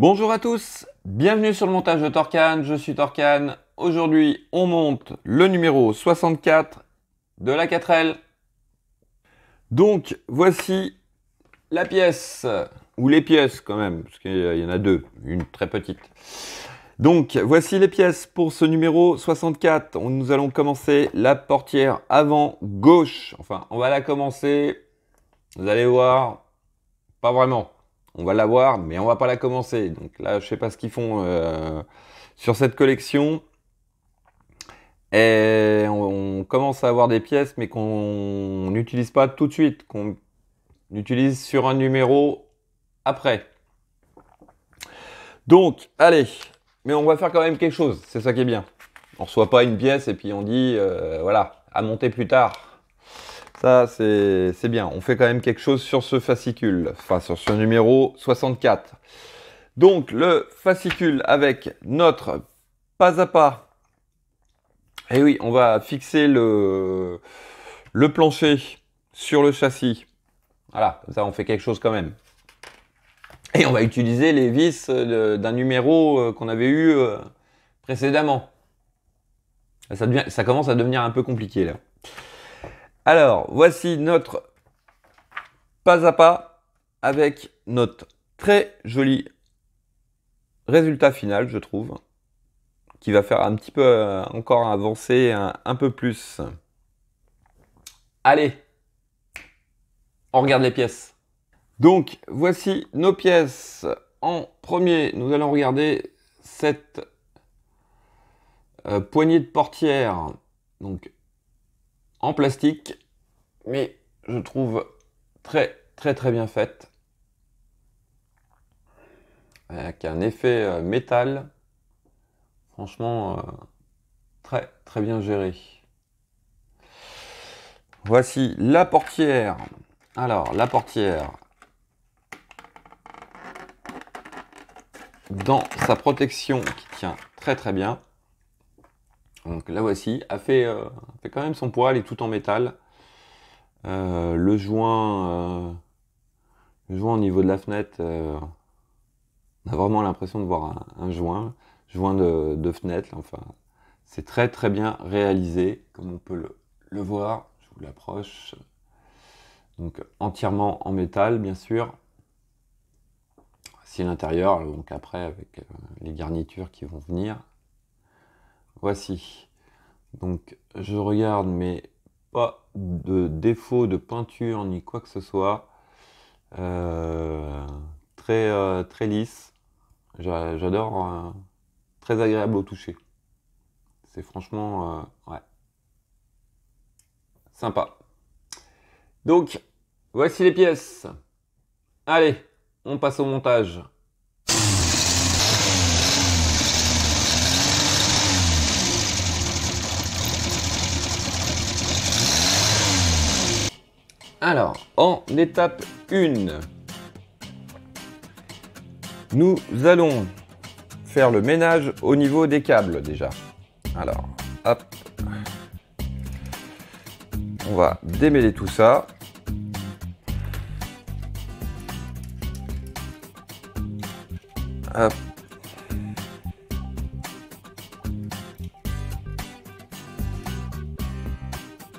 Bonjour à tous, bienvenue sur le montage de Torcan, je suis Torcan. Aujourd'hui, on monte le numéro 64 de la 4L. Donc, voici la pièce, ou les pièces quand même, parce qu'il y en a deux, une très petite. Donc, voici les pièces pour ce numéro 64. Nous allons commencer la portière avant gauche. Enfin, on va la commencer, vous allez voir, pas vraiment. On va la voir, mais on va pas la commencer. Donc là, je sais pas ce qu'ils font sur cette collection. Et on commence à avoir des pièces, mais qu'on n'utilise pas tout de suite, qu'on utilise sur un numéro après. Donc, allez, mais on va faire quand même quelque chose. C'est ça qui est bien. On reçoit pas une pièce et puis on dit, voilà, à monter plus tard. Ça, c'est bien. On fait quand même quelque chose sur ce fascicule, enfin sur ce numéro 64. Donc, le fascicule avec notre pas à pas. Et oui, on va fixer le plancher sur le châssis. Voilà, comme ça on fait quelque chose quand même. Et on va utiliser les vis d'un numéro qu'on avait eu précédemment. Ça commence à devenir un peu compliqué là. Alors, voici notre pas à pas avec notre très joli résultat final, je trouve, qui va faire un petit peu encore avancer un peu plus. Allez, on regarde les pièces. Donc, voici nos pièces. En premier, nous allons regarder cette poignée de portière, donc en plastique, mais je trouve très bien faite, avec un effet métal, franchement très bien géré. Voici la portière. Alors, la portière, dans sa protection qui tient très bien. Donc la voici, elle fait quand même son poids, elle est tout en métal. Le joint au niveau de la fenêtre, on a vraiment l'impression de voir un joint de fenêtre. Enfin, c'est très bien réalisé, comme on peut le voir. Je vous l'approche. Donc entièrement en métal, bien sûr. C'est l'intérieur, donc après avec les garnitures qui vont venir. Voici. Donc je regarde, mais pas de défaut de peinture ni quoi que ce soit. Très lisse. J'adore. Très agréable au toucher. C'est franchement ouais, sympa. Donc voici les pièces. Allez, on passe au montage. Alors, en étape 1, nous allons faire le ménage au niveau des câbles déjà. Alors, hop, on va démêler tout ça. Hop.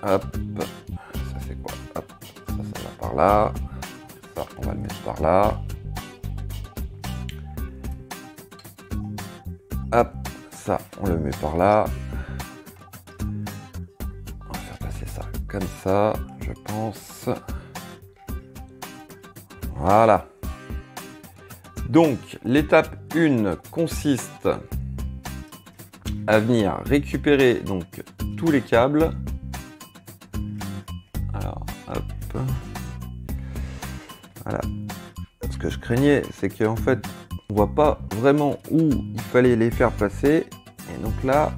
Hop. Ça c'est quoi? Hop. Ça va par là. Ça, on va le mettre par là. Hop. Ça, on le met par là. On va faire passer ça comme ça, je pense. Voilà. Donc, l'étape 1 consiste à venir récupérer donc tous les câbles. Alors, hop. Voilà. Ce que je craignais, c'est qu'en fait, on voit pas vraiment où il fallait les faire passer. Et donc là,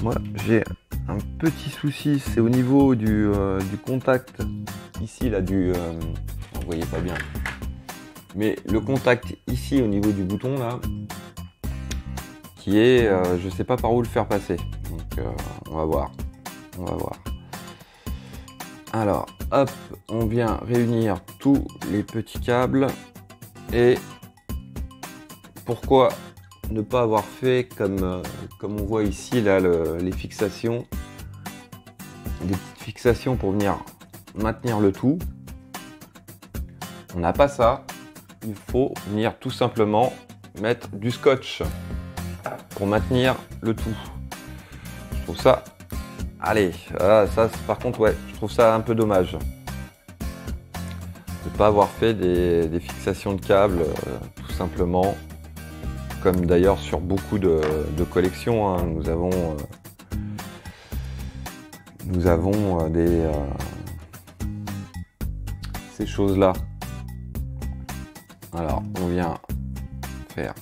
moi, j'ai un petit souci, c'est au niveau du contact. Ici, là, vous voyez pas bien. Mais le contact ici au niveau du bouton là, qui est, je sais pas par où le faire passer. Donc on va voir. Alors hop, on vient réunir tous les petits câbles et pourquoi ne pas avoir fait comme on voit ici là les fixations, des petites fixations pour venir maintenir le tout. On n'a pas ça, il faut venir tout simplement mettre du scotch pour maintenir le tout. Je trouve ça, allez, ça par contre ouais, je trouve ça un peu dommage de ne pas avoir fait des fixations de câbles tout simplement, comme d'ailleurs sur beaucoup de collections, hein. Nous avons ces choses là. Alors on vient faire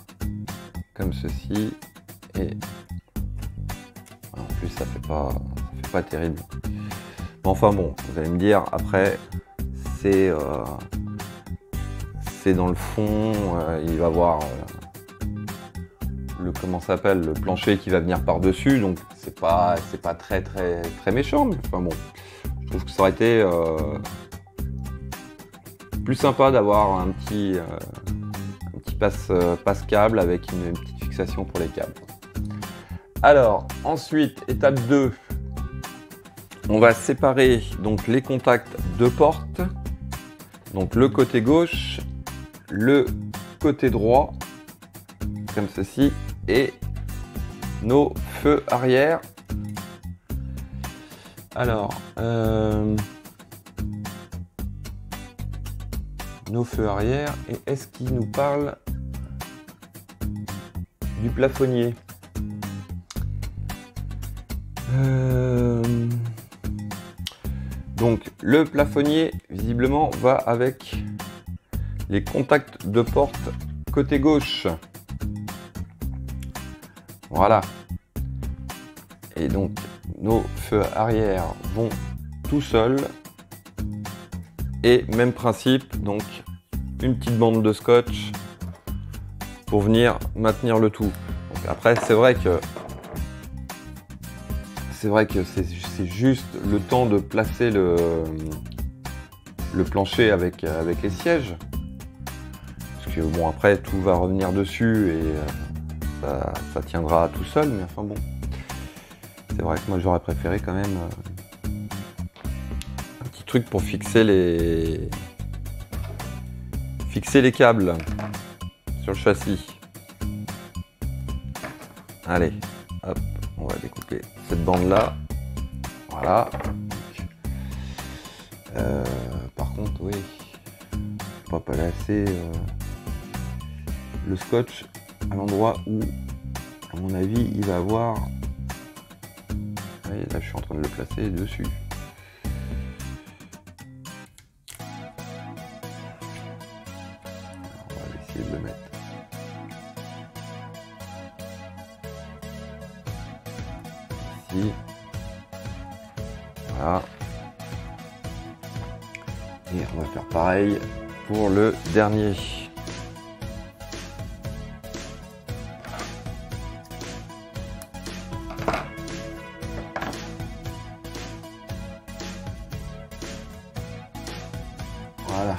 comme ceci et en plus ça fait pas terrible. Mais enfin bon, vous allez me dire après c'est dans le fond, il va y avoir le plancher qui va venir par dessus, donc c'est pas très méchant, mais enfin bon, je trouve que ça aurait été plus sympa d'avoir un petit passe-câble avec une petite fixation pour les câbles. Alors ensuite, étape 2, on va séparer donc les contacts de porte, donc le côté gauche, le côté droit, comme ceci, et nos feux arrière. Alors, nos feux arrière, et est-ce qu'il nous parle du plafonnier? Donc le plafonnier visiblement va avec les contacts de porte côté gauche. Voilà. Et donc nos feux arrière vont tout seuls. Et même principe, donc une petite bande de scotch pour venir maintenir le tout. Donc après c'est vrai que c'est juste le temps de placer le plancher avec les sièges. Parce que bon, après tout va revenir dessus et ça tiendra tout seul, mais enfin bon. C'est vrai que moi j'aurais préféré quand même un petit truc pour fixer les câbles sur le châssis. Allez, hop, on va découper cette bande là. Voilà. Par contre, oui, on va pas placer le scotch à l'endroit où, à mon avis, il va avoir. Oui, là, je suis en train de le placer dessus. Alors, on va essayer de le mettre. Ici. Voilà. Et on va faire pareil pour le dernier. Voilà.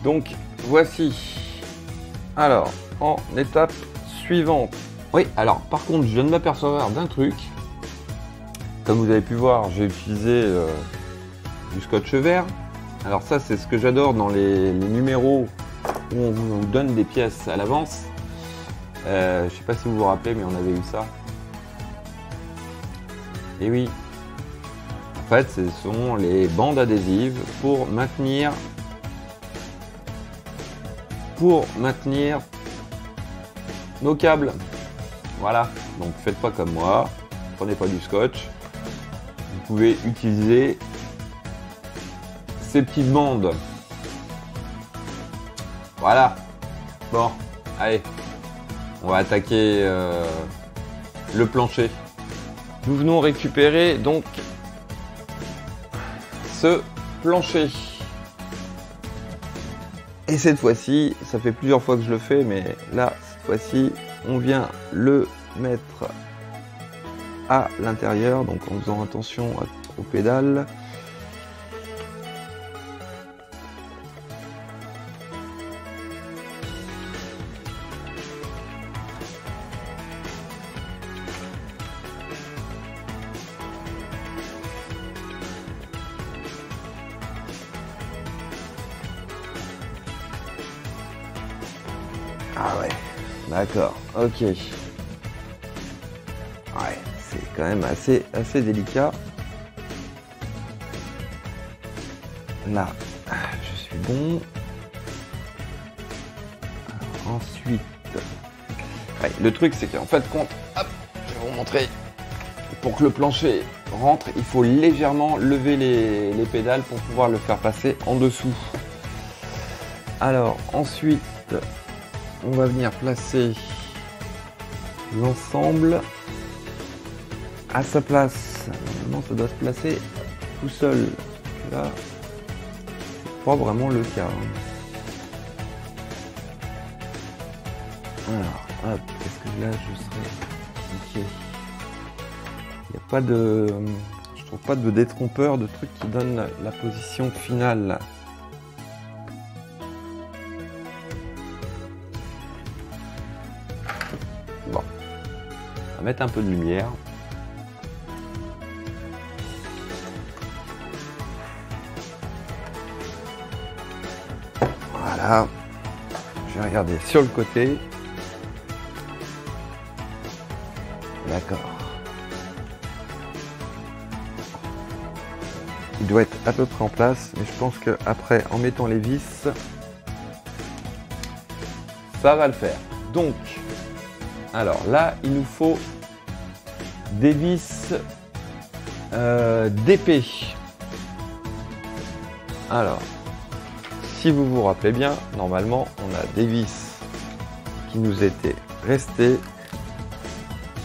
Donc voici. Alors, en étape suivante. Oui, alors par contre, je viens de m'apercevoir d'un truc. Comme vous avez pu voir, j'ai utilisé du scotch vert. Alors ça, c'est ce que j'adore dans les numéros où on vous donne des pièces à l'avance. Je sais pas si vous vous rappelez, mais on avait eu ça. Et oui, en fait, ce sont les bandes adhésives pour maintenir nos câbles. Voilà, donc faites pas comme moi, prenez pas du scotch. Vous pouvez utiliser ces petites bandes. Voilà. Bon, allez, on va attaquer le plancher. Nous venons récupérer donc ce plancher. Et cette fois-ci, ça fait plusieurs fois que je le fais, mais là, cette fois-ci, on vient le mettre à l'intérieur, donc en faisant attention aux pédales. Ah ouais, d'accord, ok. Ouais, c'est quand même assez délicat. Là, je suis bon. Alors, ensuite, ouais, le truc c'est qu'en fait, hop, je vais vous montrer. Pour que le plancher rentre, il faut légèrement lever les pédales pour pouvoir le faire passer en dessous. Alors ensuite, on va venir placer l'ensemble à sa place. Normalement, ça doit se placer tout seul. Là, c'est pas vraiment le cas. Alors, hop, est-ce que là, je serai... Ok. Il n'y a pas de... Je trouve pas de détrompeur, de truc qui donne la position finale. Bon. On va mettre un peu de lumière. Voilà. Je vais regarder sur le côté. D'accord. Il doit être à peu près en place, mais je pense qu'après, en mettant les vis, ça va le faire. Donc, alors là, il nous faut des vis d'épée. Alors, si vous vous rappelez bien, normalement, on a des vis qui nous étaient restées.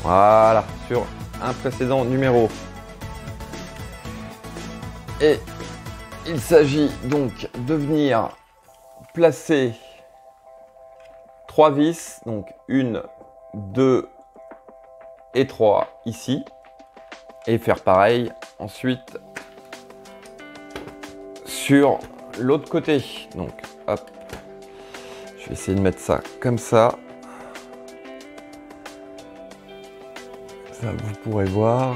Voilà, sur un précédent numéro. Et il s'agit donc de venir placer 3 vis, donc 1, 2 et 3 ici, et faire pareil ensuite sur l'autre côté. Donc hop, je vais essayer de mettre ça comme ça. Ça vous pourrez voir.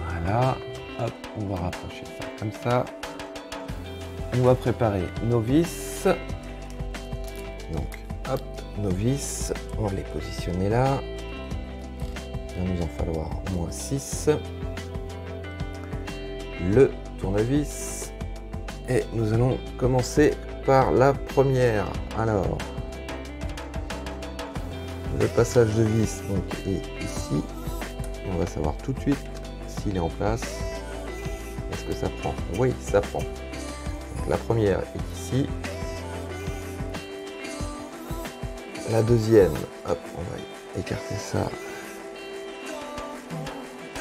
Voilà, hop, on va rapprocher ça comme ça. On va préparer nos vis. Donc, hop, nos vis, on va les positionner là. Il va nous en falloir au moins 6. Le tournevis. Et nous allons commencer par la première. Alors, le passage de vis donc, est ici. On va savoir tout de suite s'il est en place. Est-ce que ça prend? Oui, ça prend. Donc, la première est ici. La deuxième, hop, on va écarter ça.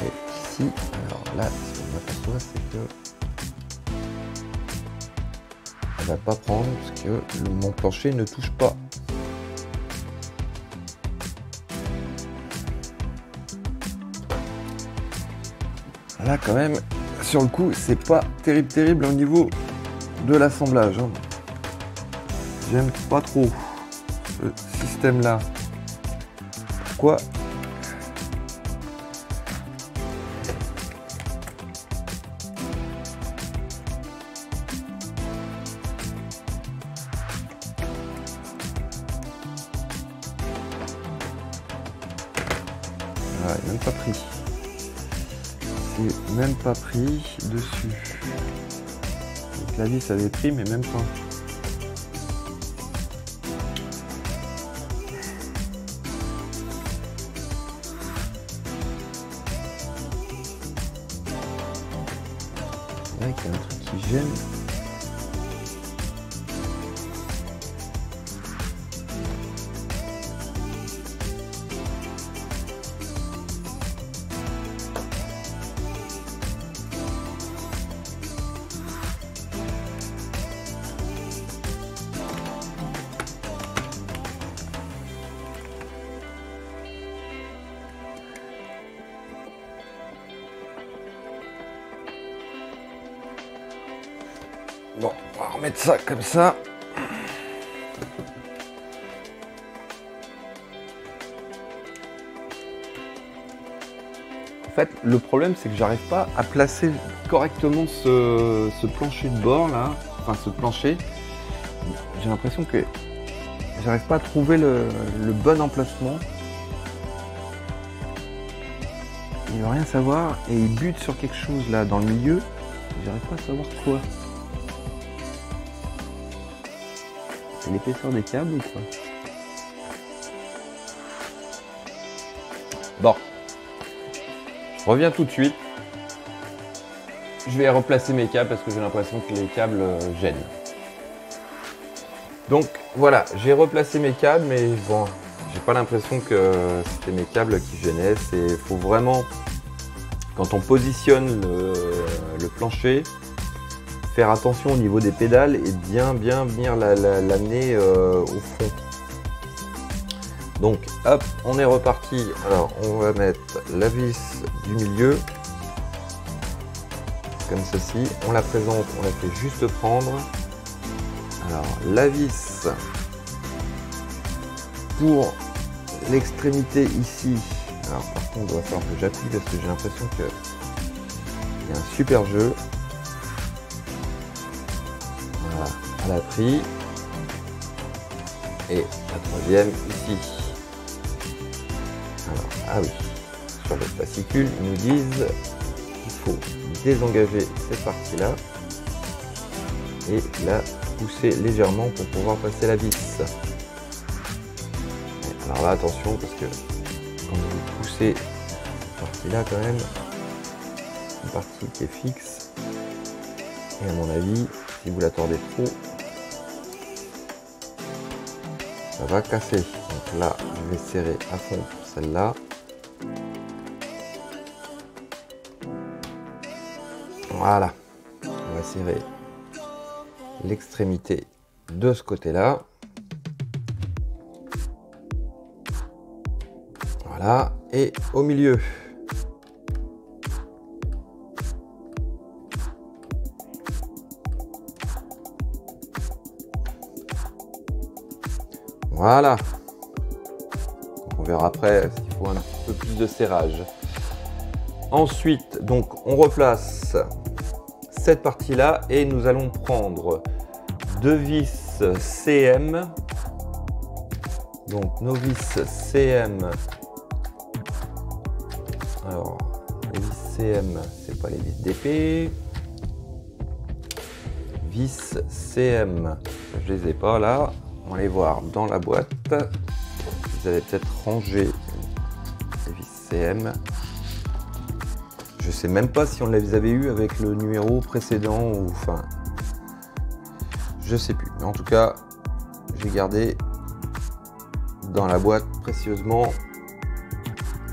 Et ici, alors là, ce qu'on aperçoit, c'est que elle va pas prendre parce que mon plancher ne touche pas. Là quand même, sur le coup, c'est pas terrible au niveau de l'assemblage. Hein. J'aime pas trop ce système là. Pourquoi? Ah, il n'est même pas pris. C'est même pas pris dessus. Donc la vis avait pris, mais même pas. C'est vrai qu'il y a un truc qui gêne. Bon, on va remettre ça comme ça. En fait, le problème, c'est que j'arrive pas à placer correctement ce plancher de bord là, enfin ce plancher. j'ai l'impression que j'arrive pas à trouver le bon emplacement. Il veut rien savoir et il bute sur quelque chose là dans le milieu. J'arrive pas à savoir quoi. C'est l'épaisseur des câbles ou quoi? Bon. Je reviens tout de suite. Je vais replacer mes câbles parce que j'ai l'impression que les câbles gênent. Donc voilà, j'ai replacé mes câbles, mais bon, j'ai pas l'impression que c'était mes câbles qui gênaient. Il faut vraiment, quand on positionne le plancher, faire attention au niveau des pédales et bien venir l'amener au fond. Donc hop, on est reparti. Alors on va mettre la vis du milieu comme ceci. On la présente, on la fait juste prendre. Alors la vis pour l'extrémité ici. Alors par contre, on va faire que j'appuie parce que j'ai l'impression que il y a un super jeu. Voilà, elle a pris. Et la troisième ici. Alors, ah oui, sur le fascicule, ils nous disent qu'il faut désengager cette partie-là et la pousser légèrement pour pouvoir passer la vis. Alors là, attention, parce que quand vous poussez cette partie-là, quand même, une partie qui est fixe, et à mon avis, si vous la tordez trop, ça va casser. Donc là, je vais serrer à fond celle-là. Voilà. On va serrer l'extrémité de ce côté-là. Voilà. Et au milieu. Voilà. On verra après s'il faut un peu plus de serrage. Ensuite, donc, on replace cette partie-là et nous allons prendre deux vis CM. Donc, nos vis CM. Alors, les vis CM, c'est pas les vis d'épée. Vis CM, je les ai pas là. On va les voir dans la boîte. Vous avez peut-être rangé les vis CM. Je sais même pas si on les avait eu avec le numéro précédent ou enfin. Je sais plus. Mais en tout cas, j'ai gardé dans la boîte précieusement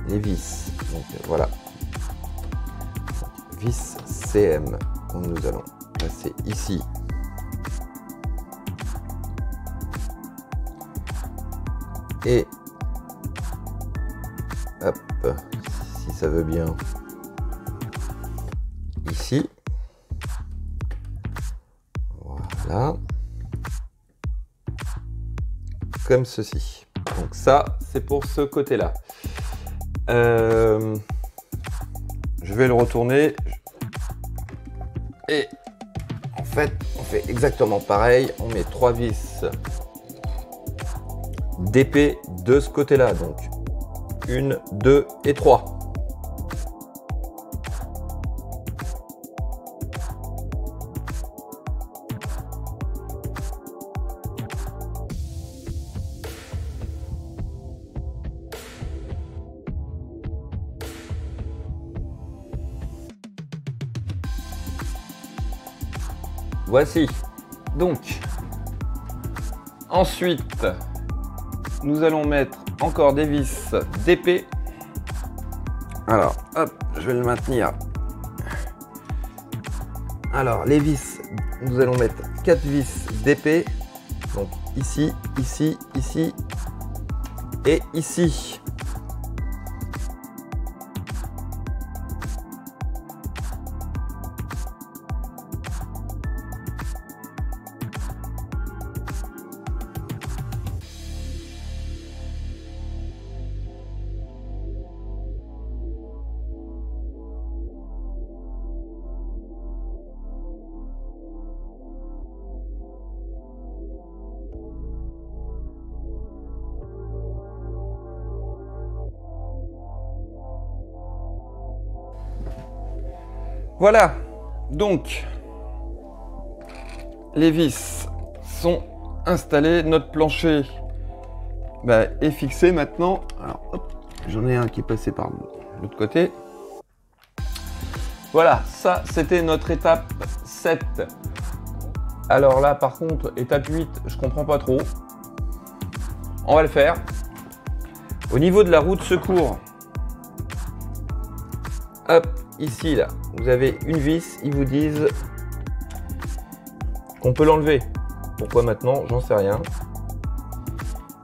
les vis. Donc voilà. Vis CM que nous allons passer ici. Et hop, si ça veut bien, ici. Voilà. Comme ceci. Donc ça, c'est pour ce côté-là. Je vais le retourner. Et en fait, on fait exactement pareil. On met 3 vis d'épée de ce côté-là. Donc 1, 2 et 3. Voici. Donc, ensuite, nous allons mettre encore des vis d'épée. Alors, hop, je vais le maintenir. Alors, les vis, nous allons mettre 4 vis d'épée. Donc, ici, ici, ici et ici. Voilà, donc les vis sont installées, notre plancher est fixé maintenant. Alors hop, j'en ai un qui est passé par l'autre côté. Voilà, ça c'était notre étape 7. Alors là par contre, étape 8, je comprends pas trop. On va le faire. Au niveau de la roue de secours, hop, ici là, vous avez une vis, ils vous disent qu'on peut l'enlever. Pourquoi maintenant? J'en sais rien.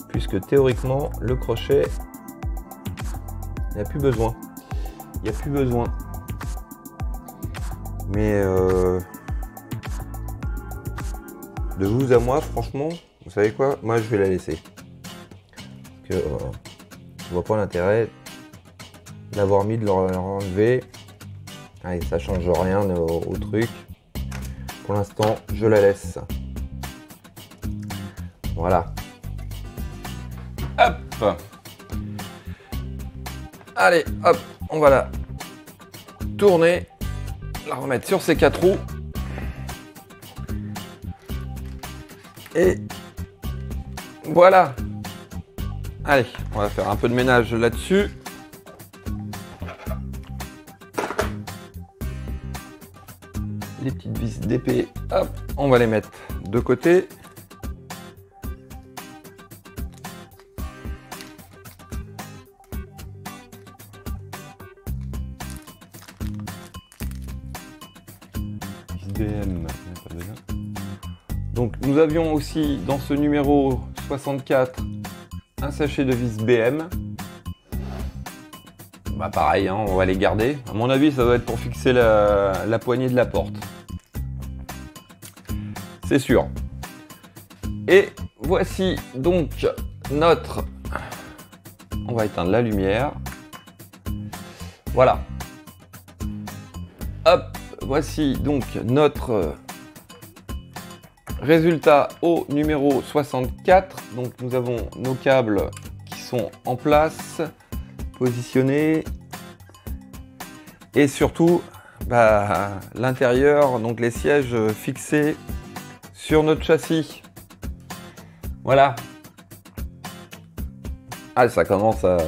Puisque théoriquement, le crochet, il n'y a plus besoin. Il n'y a plus besoin. Mais de vous à moi, franchement, vous savez quoi? Moi, je vais la laisser. Parce que je vois pas l'intérêt d'avoir mis de l'enlever. Allez, ça change rien au truc. Pour l'instant, je la laisse. Voilà. Hop. Allez, hop, on va la tourner, la remettre sur ses 4 roues. Et voilà. Allez, on va faire un peu de ménage là-dessus. Les petites vis d'épée, hop, on va les mettre de côté. Vis BM, pas besoin. Donc nous avions aussi dans ce numéro 64 un sachet de vis BM. Pareil, hein, on va les garder. À mon avis, ça doit être pour fixer la poignée de la porte. C'est sûr. Et voici donc notre... On va éteindre la lumière. Voilà. Hop, voici donc notre résultat au numéro 64. Donc nous avons nos câbles qui sont en place, positionnés, et surtout l'intérieur, donc les sièges fixés sur notre châssis. Voilà. Ah, ça commence à...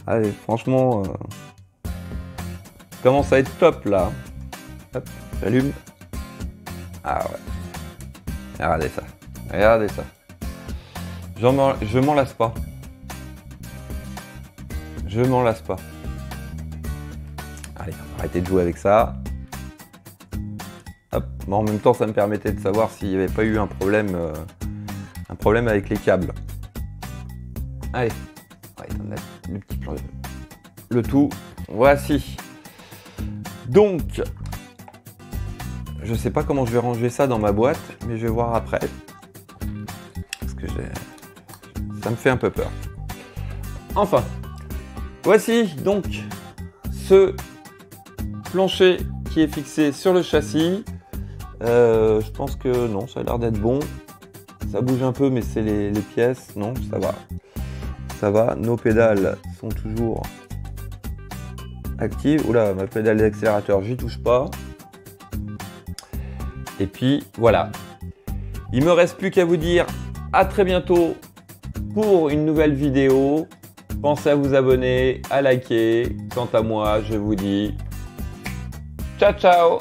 Allez, franchement, commence à être top là. Hop, j'allume. Ah ouais. Regardez ça. Regardez ça. Je m'en lasse pas. Je m'en lasse pas. Allez, on va arrêter de jouer avec ça. Hop. Mais en même temps, ça me permettait de savoir s'il n'y avait pas eu un problème avec les câbles. Allez, on va éteindre le petit plan. Le tout. Voici. Donc, je sais pas comment je vais ranger ça dans ma boîte, mais je vais voir après. Parce que ça me fait un peu peur. Enfin, voici donc ce plancher qui est fixé sur le châssis. Je pense que non, ça a l'air d'être bon. Ça bouge un peu, mais c'est les pièces. Non, ça va. Ça va. Nos pédales sont toujours actives. Oula, ma pédale d'accélérateur, j'y touche pas. Et puis voilà. Il me reste plus qu'à vous dire à très bientôt pour une nouvelle vidéo. Pensez à vous abonner, à liker. Quant à moi, je vous dis ciao ciao.